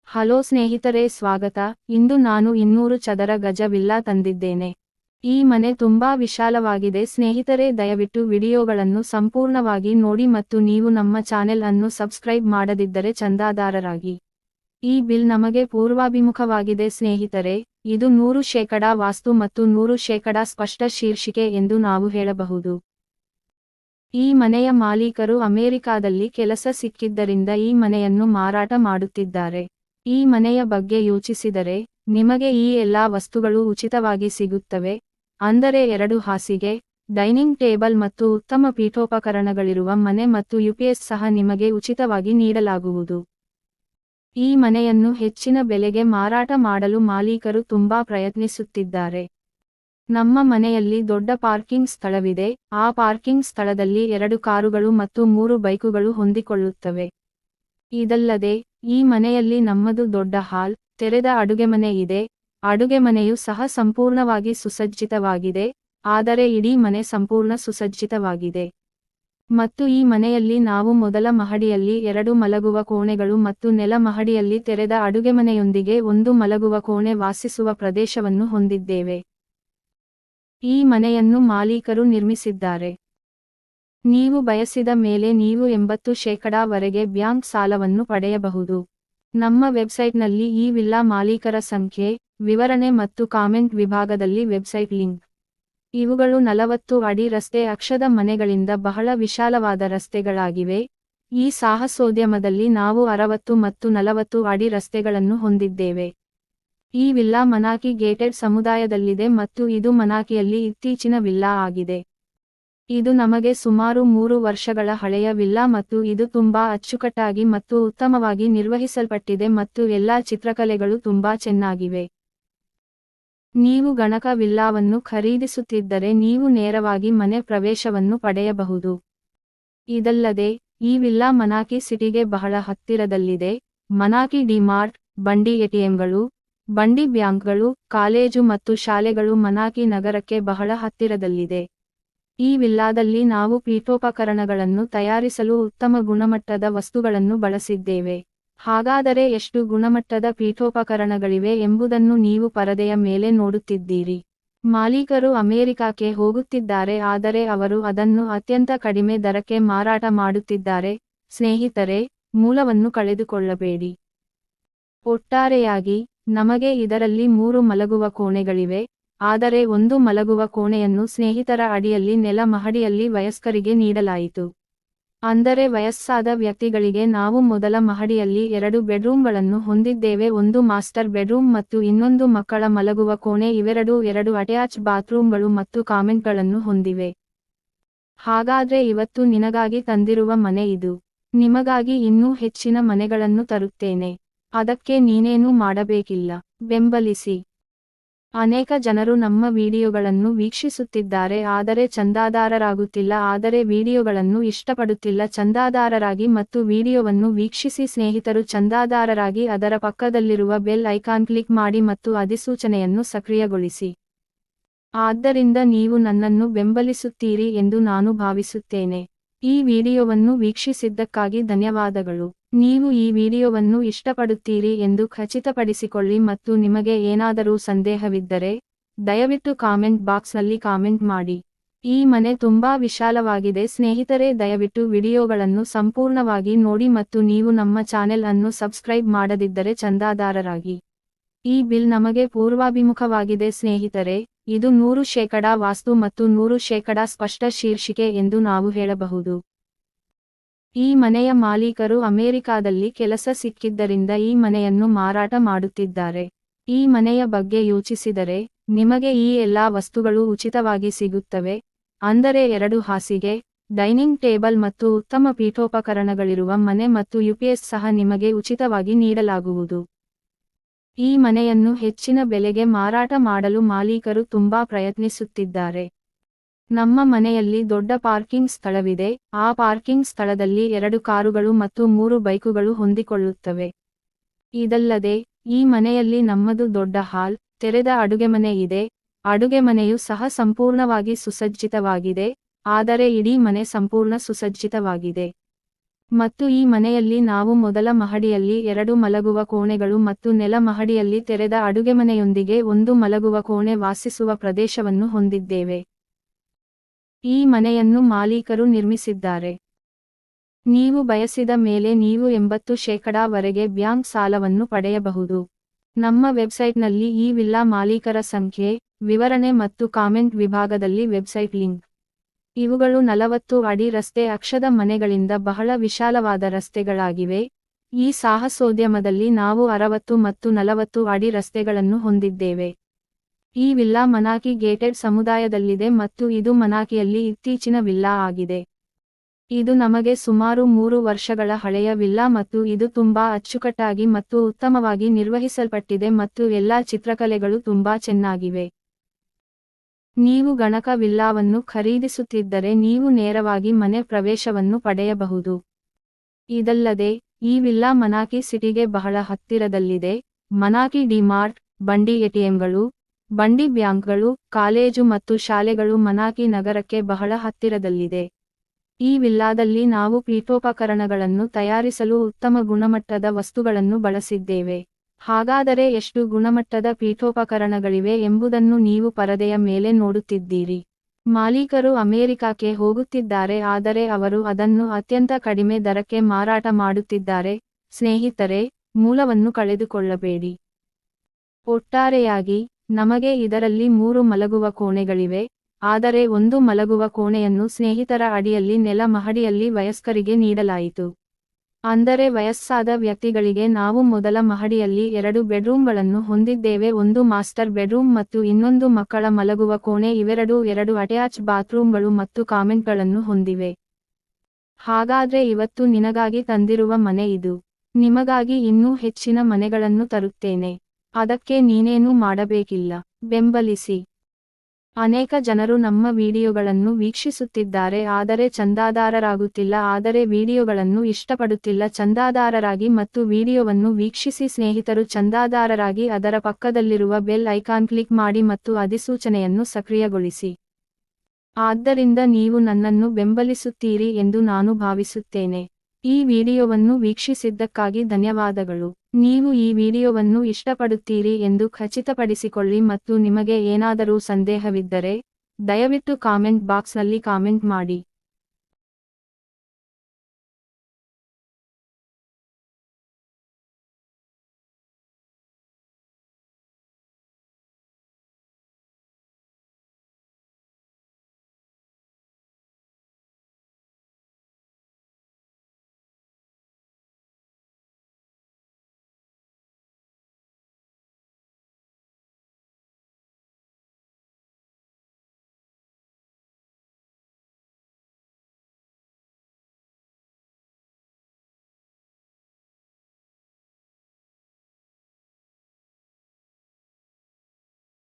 Hello ಸ್ನೇಹಿತರೆ, ಸ್ವಾಗತ. ಇಂದು ನಾನು 200 ಚದರ ಗಜ ವಿಲ್ಲಾ ತಂದಿದ್ದೇನೆ. ಈ ಮನೆ ತುಂಬಾ ವಿಶಾಲವಾಗಿದೆ ಸ್ನೇಹಿತರೆ. ದಯವಿಟ್ಟು ವಿಡಿಯೋಗಳನ್ನು ಸಂಪೂರ್ಣವಾಗಿ ನೋಡಿ ಮತ್ತು ನೀವು ನಮ್ಮ ಚಾನೆಲ್ ಅನ್ನು ಸಬ್ಸ್ಕ್ರೈಬ್ ಮಾಡದಿದ್ದರೆ ಚಂದಾದಾರರಾಗಿ. ಈ ಬಿಲ್ ನಮಗೆ ಪೂರ್ವಾಭಿಮುಖವಾಗಿದೆ ಸ್ನೇಹಿತರೆ. ಇದು 100% ವಾಸ್ತು ಮತ್ತು 100% ಸ್ಪಷ್ಟ ಶೀರ್ಷಿಕೆ ಎಂದು ನಾವು ಹೇಳಬಹುದು. ಈ ಮನೆಯ ಮಾಲೀಕರು ಅಮೆರಿಕಾದಲ್ಲಿ ಕೆಲಸ ಸಿಕ್ಕಿದ್ದರಿಂದ ಈ ಮನೆಯನ್ನು ಮಾರಾಟ ಮಾಡುತ್ತಿದ್ದಾರೆ. ಈ ಮನೆಯ ಬಗ್ಗೆ ಯೋಚಿಸಿದರೆ, ನಿಮಗೆ ಈ ಎಲ್ಲಾ ವಸ್ತುಗಳು ಉಚಿತವಾಗಿ ಸಿಗುತ್ತವೆ, ಅಂದರೆ 2 ಹಾಸಿಗೆ, ಡೈನಿಂಗ್ ಟೇಬಲ್ ಮತ್ತು ಉತ್ತಮ ಪೀಠೋಪಕರಣಗಳಿರುವ ಮನೆ ಮತ್ತು ಯುಪಿಎಸ್ ಸಹ ನಿಮಗೆ ಉಚಿತವಾಗಿ ನೀಡಲಾಗುವುದು. ಈ ಮನೆಯನ್ನು ಹೆಚ್ಚಿನ ಬೆಲೆಗೆ ಮಾರಾಟ ಮಾಡಲು ಮಾಲೀಕರು ತುಂಬಾ ಪ್ರಯತ್ನಿಸುತ್ತಿದ್ದಾರೆ. ನಮ್ಮ ಮನೆಯಲ್ಲಿ ದೊಡ್ಡ ಪಾರ್ಕಿಂಗ್ ಸ್ಥಳವಿದೆ. ಆ ಪಾರ್ಕಿಂಗ್ ಸ್ಥಳದಲ್ಲಿ 2 ಕಾರುಗಳು ಮತ್ತು 3 ಬೈಕುಗಳು ಹೊಂದಿಕೊಳ್ಳುತ್ತವೆ. ಇದಲ್ಲದೆ, ಈ ಮನೆಯಲ್ಲಿ ನಮ್ಮದು ದೊಡ್ಡ ಹಾಲ್, ತೆರೆದ ಅಡುಗೆಮನೆ ಇದೆ. ಅಡುಗೆಮನೆಯು ಸಹ ಸಂಪೂರ್ಣವಾಗಿ ಸುಸಜ್ಜಿತವಾಗಿದೆ, ಆದರೆ ಇಡೀ ಮನೆ ಸಂಪೂರ್ಣ ಸುಸಜ್ಜಿತವಾಗಿದೆ. ಮತ್ತು ಈ ಮನೆಯಲ್ಲಿ ನಾವು ಮೊದಲ ಮಹಡಿಯಲ್ಲಿ 2 ಮಲಗುವ ಕೋಣೆಗಳು ಮತ್ತು ನೆಲ ಮಹಡಿಯಲ್ಲಿ ತೆರೆದ ಅಡುಗೆಮನೆಯೊಂದಿಗೆ 1 ಮಲಗುವ ಕೋಣೆ ವಾಸಿಸುವ ಪ್ರದೇಶವನ್ನು ಹೊಂದಿದ್ದೇವೆ. ಈ ಮನೆಯನ್ನು ಮಾಲೀಕರು ನಿರ್ಮಿಸಿದ್ದಾರೆ. ನೀವು ಬಯಸಿದ ಮೇಲೆ ನೀವು 80% ವರೆಗೆ ಬ್ಯಾಂಕ್ ಸಾಲವನ್ನು ಪಡೆಯಬಹುದು. ನಮ್ಮ ವೆಬ್ಸೈಟ್ನಲ್ಲಿ ಈ ವಿಲ್ಲಾ ಮಾಲೀಕರ ಸಂಖ್ಯೆ, ವಿವರಣೆ ಮತ್ತು ಕಾಮೆಂಟ್ ವಿಭಾಗದಲ್ಲಿ ವೆಬ್ಸೈಟ್ ಲಿಂಕ್. ಇವುಗಳು 40 ಅಡಿ ರಸ್ತೆ ಅಕ್ಷದ ಮನೆಗಳಿಂದ ಬಹಳ ವಿಶಾಲವಾದ ರಸ್ತೆಗಳಾಗಿವೆ. ಈ ಸಾಹಸೋದ್ಯಮದಲ್ಲಿ ನಾವು 60 ಮತ್ತು 40 ಅಡಿ ರಸ್ತೆಗಳನ್ನು ಹೊಂದಿದ್ದೇವೆ. ಈ ವಿಲ್ಲಾ ಮನಾಕಿ ಗೇಟೆಡ್ ಸಮುದಾಯದಲ್ಲಿದೆ ಮತ್ತು ಇದು ಮನಾಕಿಯಲ್ಲಿ ಇತ್ತೀಚಿನ ವಿಲ್ಲಾ ಆಗಿದೆ. ಇದು ನಮಗೆ ಸುಮಾರು 3 ವರ್ಷಗಳ ಹಳೆಯ ವಿಲ್ಲಾ ಮತ್ತು ಇದು ತುಂಬಾ ಅಚ್ಚುಕಟ್ಟಾಗಿ ಮತ್ತು ಉತ್ತಮವಾಗಿ ನಿರ್ವಹಿಸಲ್ಪಟ್ಟಿದೆ ಮತ್ತು ಎಲ್ಲಾ ಚಿತ್ರಕಲೆಗಳು ತುಂಬಾ ಚೆನ್ನಾಗಿವೆ. ನೀವು ಗಣಕ ವಿಲ್ಲಾವನ್ನು ಖರೀದಿಸುತ್ತಿದ್ದರೆ ನೀವು ನೇರವಾಗಿ ಮನೆ ಪ್ರವೇಶವನ್ನು ಪಡೆಯಬಹುದು. ಇದಲ್ಲದೆ, ಈ ವಿಲ್ಲಾ ಮನಾಕಿ ಸಿಟಿಗೆ ಬಹಳ ಹತ್ತಿರದಲ್ಲಿದೆ. ಮನಾಕಿ ಡಿಮಾರ್ಟ್, ಬಂಡಿ ಎಟಿಎಂಗಳು, ಬಂಡಿ ಬ್ಯಾಂಕ್ಗಳು, ಕಾಲೇಜು ಮತ್ತು ಶಾಲೆಗಳು ಮನಾಕಿ ನಗರಕ್ಕೆ ಬಹಳ ಹತ್ತಿರದಲ್ಲಿದೆ. ಈ ವಿಲ್ಲಾದಲ್ಲಿ ನಾವು ಪೀಠೋಪಕರಣಗಳನ್ನು ತಯಾರಿಸಲು ಉತ್ತಮ ಗುಣಮಟ್ಟದ ವಸ್ತುಗಳನ್ನು ಬಳಸಿದ್ದೇವೆ. ಹಾಗಾದರೆ ಎಷ್ಟು ಗುಣಮಟ್ಟದ ಪೀಠೋಪಕರಣಗಳಿವೆ ಎಂಬುದನ್ನು ನೀವು ಪರದೆಯ ಮೇಲೆ ನೋಡುತ್ತಿದ್ದೀರಿ. ಮಾಲೀಕರು ಅಮೆರಿಕಕ್ಕೆ ಹೋಗುತ್ತಿದ್ದಾರೆ ಆದರೆ ಅವರು ಅದನ್ನು ಅತ್ಯಂತ ಕಡಿಮೆ ದರಕ್ಕೆ ಮಾರಾಟ ಮಾಡುತ್ತಿದ್ದಾರೆ. ಸ್ನೇಹಿತರೆ, ಮೂಲವನ್ನು ಕಳೆದುಕೊಳ್ಳಬೇಡಿ. ಒಟ್ಟಾರೆಯಾಗಿ, ನಮಗೆ ಇದರಲ್ಲಿ 3 ಮಲಗುವ ಕೋಣೆಗಳಿವೆ, ಆದರೆ 1 ಮಲಗುವ ಕೋಣೆಯನ್ನು ಸ್ನೇಹಿತರ ಅಡಿಯಲ್ಲಿ ನೆಲ ಮಹಡಿಯಲ್ಲಿ ವಯಸ್ಕರಿಗೆ ನೀಡಲಾಯಿತು. ಅಂದರೆ ವಯಸ್ಸಾದ ವ್ಯಕ್ತಿಗಳಿಗೆ ನಾವು ಮೊದಲ ಮಹಡಿಯಲ್ಲಿ 2 ಬೆಡ್ರೂಮ್ಗಳನ್ನು ಹೊಂದಿದ್ದೇವೆ, ಒಂದು ಮಾಸ್ಟರ್ ಬೆಡ್ರೂಮ್ ಮತ್ತು ಇನ್ನೊಂದು ಮಕ್ಕಳ ಮಲಗುವ ಕೋಣೆ. ಇವೆರಡೂ 2 ಅಟ್ಯಾಚ್ ಬಾತ್ರೂಮ್ಗಳು ಮತ್ತು ಕಾಮೆಂಟ್ಗಳನ್ನು ಹೊಂದಿವೆ. ಹಾಗಾದ್ರೆ ಇವತ್ತು ನಿನಗಾಗಿ ತಂದಿರುವ ಮನೆ ಇದು. ನಿಮಗಾಗಿ ಇನ್ನೂ ಹೆಚ್ಚಿನ ಮನೆಗಳನ್ನು ತರುತ್ತೇನೆ. ಅದಕ್ಕೆ ನೀನೇನೂ ಮಾಡಬೇಕಿಲ್ಲ, ಬೆಂಬಲಿಸಿ. ಅನೇಕ ಜನರು ನಮ್ಮ ವಿಡಿಯೋಗಳನ್ನು ವೀಕ್ಷಿಸುತ್ತಿದ್ದಾರೆ ಆದರೆ ಚಂದಾದಾರರಾಗುತ್ತಿಲ್ಲ. ಆದರೆ ವಿಡಿಯೋಗಳನ್ನು ಇಷ್ಟಪಡುತ್ತಿಲ್ಲ. ಚಂದಾದಾರರಾಗಿ ಮತ್ತು ವಿಡಿಯೋವನ್ನು ವೀಕ್ಷಿಸಿ ಸ್ನೇಹಿತರು ಚಂದಾದಾರರಾಗಿ. ಅದರ ಪಕ್ಕದಲ್ಲಿರುವ ಬೆಲ್ ಐಕಾನ್ ಕ್ಲಿಕ್ ಮಾಡಿ ಮತ್ತು ಅಧಿಸೂಚನೆಯನ್ನು ಸಕ್ರಿಯಗೊಳಿಸಿ. ಆದ್ದರಿಂದ ನೀವು ನನ್ನನ್ನು ಬೆಂಬಲಿಸುತ್ತೀರಿ ಎಂದು ನಾನು ಭಾವಿಸುತ್ತೇನೆ. ಈ ವಿಡಿಯೋವನ್ನು ವೀಕ್ಷಿಸಿದ್ದಕ್ಕಾಗಿ ಧನ್ಯವಾದಗಳು. ನೀವು ಈ ವಿಡಿಯೋವನ್ನು ಇಷ್ಟಪಡುತ್ತೀರಿ ಎಂದು ಖಚಿತಪಡಿಸಿಕೊಳ್ಳಿ ಮತ್ತು ನಿಮಗೆ ಏನಾದರೂ ಸಂದೇಹವಿದ್ದರೆ, ದಯವಿಟ್ಟು ಕಾಮೆಂಟ್ ಬಾಕ್ಸ್ನಲ್ಲಿ ಕಾಮೆಂಟ್ ಮಾಡಿ. ಈ ಮನೆ ತುಂಬಾ ವಿಶಾಲವಾಗಿದೆ ಸ್ನೇಹಿತರೆ. ದಯವಿಟ್ಟು ವಿಡಿಯೋಗಳನ್ನು ಸಂಪೂರ್ಣವಾಗಿ ನೋಡಿ ಮತ್ತು ನೀವು ನಮ್ಮ ಚಾನೆಲ್ ಅನ್ನು ಸಬ್ಸ್ಕ್ರೈಬ್ ಮಾಡದಿದ್ದರೆ ಚಂದಾದಾರರಾಗಿ. ಈ ಬಿಲ್ ನಮಗೆ ಪೂರ್ವಾಭಿಮುಖವಾಗಿದೆ ಸ್ನೇಹಿತರೆ. ಇದು 100% ವಾಸ್ತು ಮತ್ತು 100% ಸ್ಪಷ್ಟ ಶೀರ್ಷಿಕೆ ಎಂದು ನಾವು ಹೇಳಬಹುದು. ಈ ಮನೆಯ ಮಾಲೀಕರು ಅಮೆರಿಕಾದಲ್ಲಿ ಕೆಲಸ ಸಿಕ್ಕಿದ್ದರಿಂದ ಈ ಮನೆಯನ್ನು ಮಾರಾಟ ಮಾಡುತ್ತಿದ್ದಾರೆ. ಈ ಮನೆಯ ಬಗ್ಗೆ ಯೋಚಿಸಿದರೆ, ನಿಮಗೆ ಈ ಎಲ್ಲಾ ವಸ್ತುಗಳು ಉಚಿತವಾಗಿ ಸಿಗುತ್ತವೆ, ಅಂದರೆ 2 ಹಾಸಿಗೆ, ಡೈನಿಂಗ್ ಟೇಬಲ್ ಮತ್ತು ಉತ್ತಮ ಪೀಠೋಪಕರಣಗಳಿರುವ ಮನೆ ಮತ್ತು ಯುಪಿಎಸ್ ಸಹ ನಿಮಗೆ ಉಚಿತವಾಗಿ ನೀಡಲಾಗುವುದು. ಈ ಮನೆಯನ್ನು ಹೆಚ್ಚಿನ ಬೆಲೆಗೆ ಮಾರಾಟ ಮಾಡಲು ಮಾಲೀಕರು ತುಂಬಾ ಪ್ರಯತ್ನಿಸುತ್ತಿದ್ದಾರೆ. ನಮ್ಮ ಮನೆಯಲ್ಲಿ ದೊಡ್ಡ ಪಾರ್ಕಿಂಗ್ ಸ್ಥಳವಿದೆ. ಆ ಪಾರ್ಕಿಂಗ್ ಸ್ಥಳದಲ್ಲಿ 2 ಕಾರುಗಳು ಮತ್ತು 3 ಬೈಕುಗಳು ಹೊಂದಿಕೊಳ್ಳುತ್ತವೆ. ಇದಲ್ಲದೆ, ಈ ಮನೆಯಲ್ಲಿ ನಮ್ಮದು ದೊಡ್ಡ ಹಾಲ್, ತೆರೆದ ಅಡುಗೆಮನೆ ಇದೆ. ಅಡುಗೆಮನೆಯು ಸಹ ಸಂಪೂರ್ಣವಾಗಿ ಸುಸಜ್ಜಿತವಾಗಿದೆ, ಆದರೆ ಇಡೀ ಮನೆ ಸಂಪೂರ್ಣ ಸುಸಜ್ಜಿತವಾಗಿದೆ. ಮತ್ತು ಈ ಮನೆಯಲ್ಲಿ ನಾವು ಮೊದಲ ಮಹಡಿಯಲ್ಲಿ 2 ಮಲಗುವ ಕೋಣೆಗಳು ಮತ್ತು ನೆಲ ಮಹಡಿಯಲ್ಲಿ ತೆರೆದ ಅಡುಗೆಮನೆಯೊಂದಿಗೆ ಒಂದು ಮಲಗುವ ಕೋಣೆ ವಾಸಿಸುವ ಪ್ರದೇಶವನ್ನು ಹೊಂದಿದ್ದೇವೆ. ಈ ಮನೆಯನ್ನು ಮಾಲೀಕರು ನಿರ್ಮಿಸಿದ್ದಾರೆ. ನೀವು ಬಯಸಿದ ಮೇಲೆ ನೀವು 80% ವರೆಗೆ ಬ್ಯಾಂಕ್ ಸಾಲವನ್ನು ಪಡೆಯಬಹುದು. ನಮ್ಮ ವೆಬ್ಸೈಟ್ನಲ್ಲಿ ಈ ವಿಲ್ಲಾ ಮಾಲೀಕರ ಸಂಖ್ಯೆ, ವಿವರಣೆ ಮತ್ತು ಕಾಮೆಂಟ್ ವಿಭಾಗದಲ್ಲಿ ವೆಬ್ಸೈಟ್ ಲಿಂಕ್. ಇವುಗಳು 40 ಅಡಿ ರಸ್ತೆ ಅಕ್ಷದ ಮನೆಗಳಿಂದ ಬಹಳ ವಿಶಾಲವಾದ ರಸ್ತೆಗಳಾಗಿವೆ. ಈ ಸಾಹಸೋದ್ಯಮದಲ್ಲಿ ನಾವು 60 ಮತ್ತು 40 ಅಡಿ ರಸ್ತೆಗಳನ್ನು ಹೊಂದಿದ್ದೇವೆ. ಈ ವಿಲ್ಲಾ ಮನಾಕಿ ಗೇಟೆಡ್ ಸಮುದಾಯದಲ್ಲಿದೆ ಮತ್ತು ಇದು ಮನಾಕಿಯಲ್ಲಿ ಇತ್ತೀಚಿನ ವಿಲ್ಲಾ ಆಗಿದೆ. ಇದು ನಮಗೆ ಸುಮಾರು 3 ವರ್ಷಗಳ ಹಳೆಯ ವಿಲ್ಲಾ ಮತ್ತು ಇದು ತುಂಬಾ ಅಚ್ಚುಕಟ್ಟಾಗಿ ಮತ್ತು ಉತ್ತಮವಾಗಿ ನಿರ್ವಹಿಸಲ್ಪಟ್ಟಿದೆ ಮತ್ತು ಎಲ್ಲಾ ಚಿತ್ರಕಲೆಗಳು ತುಂಬಾ ಚೆನ್ನಾಗಿವೆ. ನೀವು ಗಣಕ ವಿಲ್ಲಾವನ್ನು ಖರೀದಿಸುತ್ತಿದ್ದರೆ ನೀವು ನೇರವಾಗಿ ಮನೆ ಪ್ರವೇಶವನ್ನು ಪಡೆಯಬಹುದು. ಇದಲ್ಲದೆ, ಈ ವಿಲ್ಲಾ ಮನಾಕಿ ಸಿಟಿಗೆ ಬಹಳ ಹತ್ತಿರದಲ್ಲಿದೆ. ಮನಾಕಿ ಡಿಮಾರ್ಟ್, ಬಂಡಿ ಎಟಿಎಂಗಳು, ಬಂಡಿ ಬ್ಯಾಂಕ್ಗಳು, ಕಾಲೇಜು ಮತ್ತು ಶಾಲೆಗಳು ಮನಾಕಿ ನಗರಕ್ಕೆ ಬಹಳ ಹತ್ತಿರದಲ್ಲಿದೆ. ಈ ವಿಲ್ಲಾದಲ್ಲಿ ನಾವು ಪೀಠೋಪಕರಣಗಳನ್ನು ತಯಾರಿಸಲು ಉತ್ತಮ ಗುಣಮಟ್ಟದ ವಸ್ತುಗಳನ್ನು ಬಳಸಿದ್ದೇವೆ. ಹಾಗಾದರೆ ಎಷ್ಟು ಗುಣಮಟ್ಟದ ಪೀಠೋಪಕರಣಗಳಿವೆ ಎಂಬುದನ್ನು ನೀವು ಪರದೆಯ ಮೇಲೆ ನೋಡುತ್ತಿದ್ದೀರಿ. ಮಾಲೀಕರು ಅಮೆರಿಕಕ್ಕೆ ಹೋಗುತ್ತಿದ್ದಾರೆ ಆದರೆ ಅವರು ಅದನ್ನು ಅತ್ಯಂತ ಕಡಿಮೆ ದರಕ್ಕೆ ಮಾರಾಟ ಮಾಡುತ್ತಿದ್ದಾರೆ. ಸ್ನೇಹಿತರೆ, ಮೂಲವನ್ನು ಕಳೆದುಕೊಳ್ಳಬೇಡಿ. ಒಟ್ಟಾರೆಯಾಗಿ, ನಮಗೆ ಇದರಲ್ಲಿ 3 ಮಲಗುವ ಕೋಣೆಗಳಿವೆ, ಆದರೆ ಒಂದು ಮಲಗುವ ಕೋಣೆಯನ್ನು ಸ್ನೇಹಿತರ ಅಡಿಯಲ್ಲಿ ನೆಲ ಮಹಡಿಯಲ್ಲಿ ವಯಸ್ಕರಿಗೆ ನೀಡಲಾಯಿತು. ಅಂದರೆ ವಯಸ್ಸಾದ ವ್ಯಕ್ತಿಗಳಿಗೆ ನಾವು ಮೊದಲ ಮಹಡಿಯಲ್ಲಿ 2 ಬೆಡ್ರೂಮ್ಗಳನ್ನು ಹೊಂದಿದ್ದೇವೆ, ಒಂದು ಮಾಸ್ಟರ್ ಬೆಡ್ರೂಮ್ ಮತ್ತು ಇನ್ನೊಂದು ಮಕ್ಕಳ ಮಲಗುವ ಕೋಣೆ. ಇವೆರಡೂ 2 ಅಟ್ಯಾಚ್ ಬಾತ್ರೂಮ್ಗಳು ಮತ್ತು ಕಾಮೆಂಟ್ಗಳನ್ನು ಹೊಂದಿವೆ. ಹಾಗಾದ್ರೆ ಇವತ್ತು ನಿನಗಾಗಿ ತಂದಿರುವ ಮನೆ ಇದು. ನಿಮಗಾಗಿ ಇನ್ನೂ ಹೆಚ್ಚಿನ ಮನೆಗಳನ್ನು ತರುತ್ತೇನೆ. ಅದಕ್ಕೆ ನೀನೇನೂ ಮಾಡಬೇಕಿಲ್ಲ. ಬೆಂಬಲಿಸಿ. ಅನೇಕ ಜನರು ನಮ್ಮ ವಿಡಿಯೋಗಳನ್ನು ವೀಕ್ಷಿಸುತ್ತಿದ್ದಾರೆ ಆದರೆ ಚಂದಾದಾರರಾಗುತ್ತಿಲ್ಲ. ಆದರೆ ವಿಡಿಯೋಗಳನ್ನು ಇಷ್ಟಪಡುತ್ತಿಲ್ಲ. ಚಂದಾದಾರರಾಗಿ ಮತ್ತು ವಿಡಿಯೋವನ್ನು ವೀಕ್ಷಿಸಿ. ಸ್ನೇಹಿತರು ಚಂದಾದಾರರಾಗಿ ಅದರ ಪಕ್ಕದಲ್ಲಿರುವ ಬೆಲ್ ಐಕಾನ್ ಕ್ಲಿಕ್ ಮಾಡಿ ಮತ್ತು ಅಧಿಸೂಚನೆಯನ್ನು ಸಕ್ರಿಯಗೊಳಿಸಿ. ಆದ್ದರಿಂದ ನೀವು ನನ್ನನ್ನು ಬೆಂಬಲಿಸುತ್ತೀರಿ ಎಂದು ನಾನು ಭಾವಿಸುತ್ತೇನೆ. ಈ ವಿಡಿಯೋವನ್ನು ವೀಕ್ಷಿಸಿದ್ದಕ್ಕಾಗಿ ಧನ್ಯವಾದಗಳು. ನೀವು ಈ ವಿಡಿಯೋವನ್ನು ಇಷ್ಟಪಡುತ್ತೀರಿ ಎಂದು ಖಚಿತಪಡಿಸಿಕೊಳ್ಳಿ ಮತ್ತು ನಿಮಗೆ ಏನಾದರೂ ಸಂದೇಹವಿದ್ದರೆ, ದಯವಿಟ್ಟು ಕಾಮೆಂಟ್ ಬಾಕ್ಸ್ನಲ್ಲಿ ಕಾಮೆಂಟ್ ಮಾಡಿ.